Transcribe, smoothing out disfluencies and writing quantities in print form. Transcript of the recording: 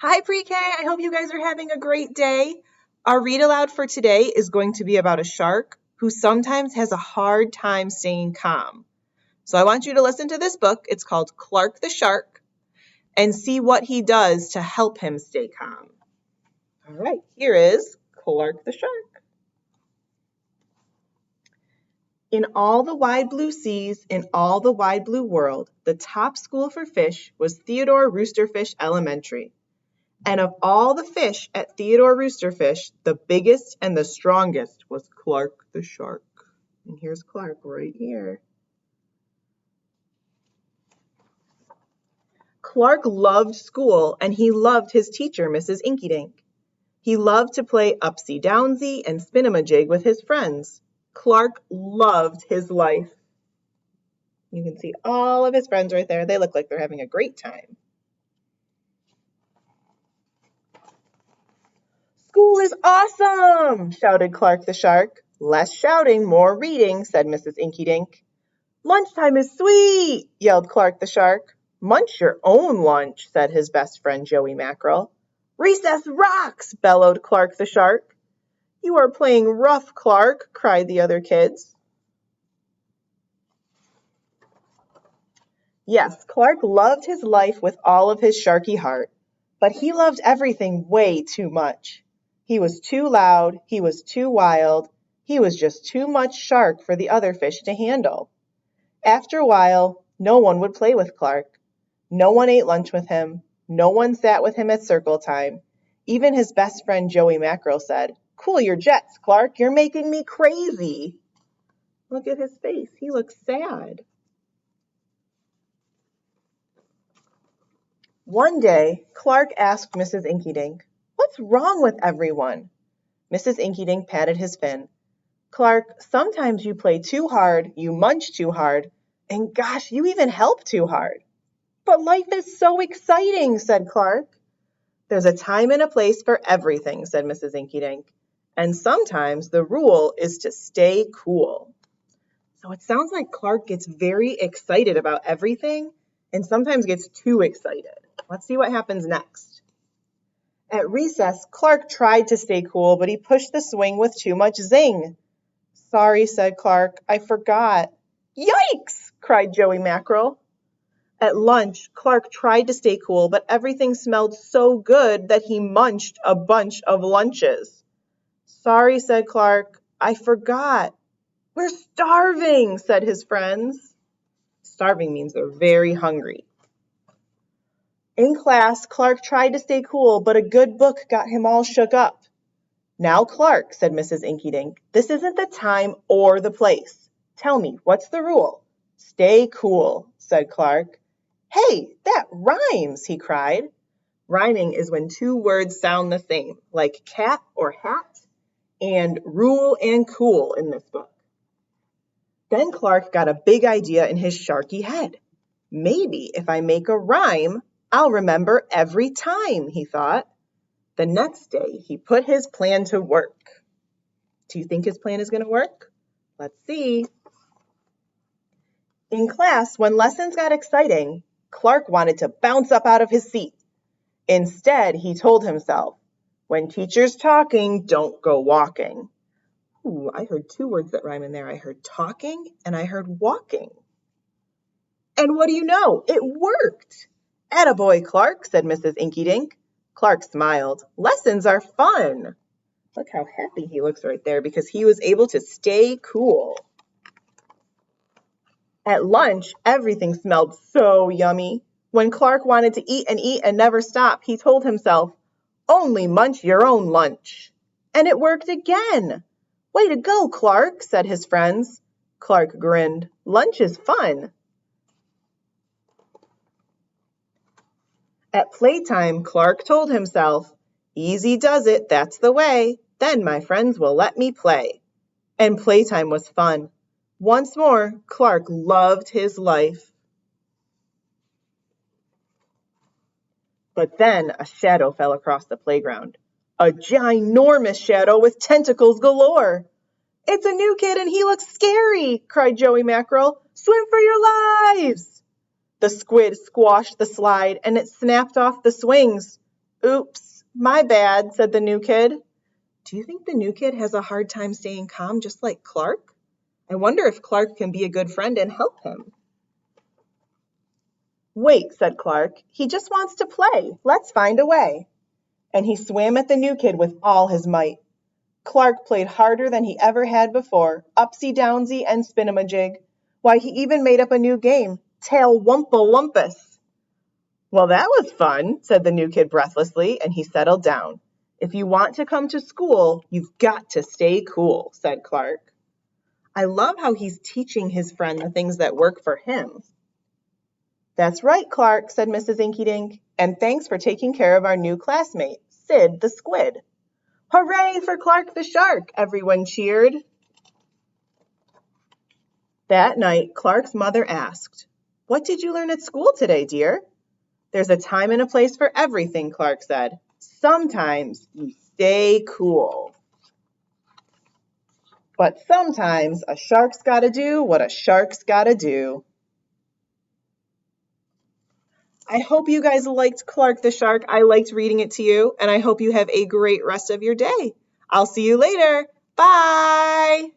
Hi, Pre-K. I hope you guys are having a great day. Our read aloud for today is going to be about a shark who sometimes has a hard time staying calm. So I want you to listen to this book. It's called Clark the Shark and see what he does to help him stay calm. All right, here is Clark the Shark. In all the wide blue seas, in all the wide blue world, the top school for fish was Theodore Roosterfish Elementary. And of all the fish at Theodore Roosterfish, the biggest and the strongest was Clark the Shark. And here's Clark right here. Clark loved school and he loved his teacher, Mrs. Inkydink. He loved to play upsy-downsy and spin-a-ma-jig with his friends. Clark loved his life. You can see all of his friends right there. They look like they're having a great time. School is awesome, shouted Clark the Shark. Less shouting, more reading, said Mrs. Inkydink. Lunchtime is sweet, yelled Clark the Shark. Munch your own lunch, said his best friend Joey Mackerel. Recess rocks, bellowed Clark the Shark. You are playing rough, Clark, cried the other kids. Yes, Clark loved his life with all of his sharky heart, but he loved everything way too much. He was too loud, he was too wild, he was just too much shark for the other fish to handle. After a while, no one would play with Clark. No one ate lunch with him. No one sat with him at circle time. Even his best friend Joey Mackerel said, "Cool your jets, Clark, you're making me crazy." Look at his face, he looks sad. One day, Clark asked Mrs. Inkydink, "What's wrong with everyone?" Mrs. Inkydink patted his fin. "Clark, sometimes you play too hard, you munch too hard, and gosh, you even help too hard." "But life is so exciting," said Clark. "There's a time and a place for everything," said Mrs. Inkydink. "And sometimes the rule is to stay cool." So it sounds like Clark gets very excited about everything and sometimes gets too excited. Let's see what happens next. At recess, Clark tried to stay cool, but he pushed the swing with too much zing. "Sorry," said Clark, "I forgot." "Yikes!" cried Joey Mackerel. At lunch, Clark tried to stay cool, but everything smelled so good that he munched a bunch of lunches. "Sorry," said Clark, "I forgot." "We're starving," said his friends. Starving means they're very hungry. In class, Clark tried to stay cool, but a good book got him all shook up. "Now, Clark," said Mrs. Inkydink, "this isn't the time or the place. Tell me, what's the rule?" "Stay cool," said Clark. "Hey, that rhymes," he cried. Rhyming is when two words sound the same, like cat or hat and rule and cool in this book. Then Clark got a big idea in his sharky head. "Maybe if I make a rhyme, I'll remember every time," he thought. The next day, he put his plan to work. Do you think his plan is going to work? Let's see. In class, when lessons got exciting, Clark wanted to bounce up out of his seat. Instead, he told himself, "When teacher's talking, don't go walking." Ooh, I heard two words that rhyme in there. I heard talking and I heard walking. And what do you know? It worked. "Attaboy, Clark," said Mrs. Inkydink. Clark smiled. "Lessons are fun." Look how happy he looks right there because he was able to stay cool. At lunch, everything smelled so yummy. When Clark wanted to eat and never stop, he told himself, "Only munch your own lunch." And it worked again. "Way to go, Clark," said his friends. Clark grinned. "Lunch is fun." At playtime, Clark told himself, "Easy does it, that's the way. Then my friends will let me play." And playtime was fun. Once more, Clark loved his life. But then a shadow fell across the playground. A ginormous shadow with tentacles galore. "It's a new kid and he looks scary," cried Joey Mackerel. "Swim for your lives!" The squid squashed the slide and it snapped off the swings. Oops, my bad, said the new kid. Do you think the new kid has a hard time staying calm just like Clark? I wonder if Clark can be a good friend and help him. Wait, said Clark. He just wants to play. Let's find a way. And he swam at the new kid with all his might. Clark played harder than he ever had before, upsy downsy and spin-a-ma-jig. Why, he even made up a new game, Tail Wumpa-Wumpus. Well, that was fun, said the new kid breathlessly, and he settled down. If you want to come to school, you've got to stay cool, said Clark. I love how he's teaching his friend the things that work for him. That's right, Clark, said Mrs. Inkydink, and thanks for taking care of our new classmate, Sid the Squid. Hooray for Clark the Shark, everyone cheered. That night, Clark's mother asked, What did you learn at school today, dear? There's a time and a place for everything, Clark said. Sometimes you stay cool. But sometimes a shark's gotta do what a shark's gotta do. I hope you guys liked Clark the Shark. I liked reading it to you, and I hope you have a great rest of your day. I'll see you later. Bye!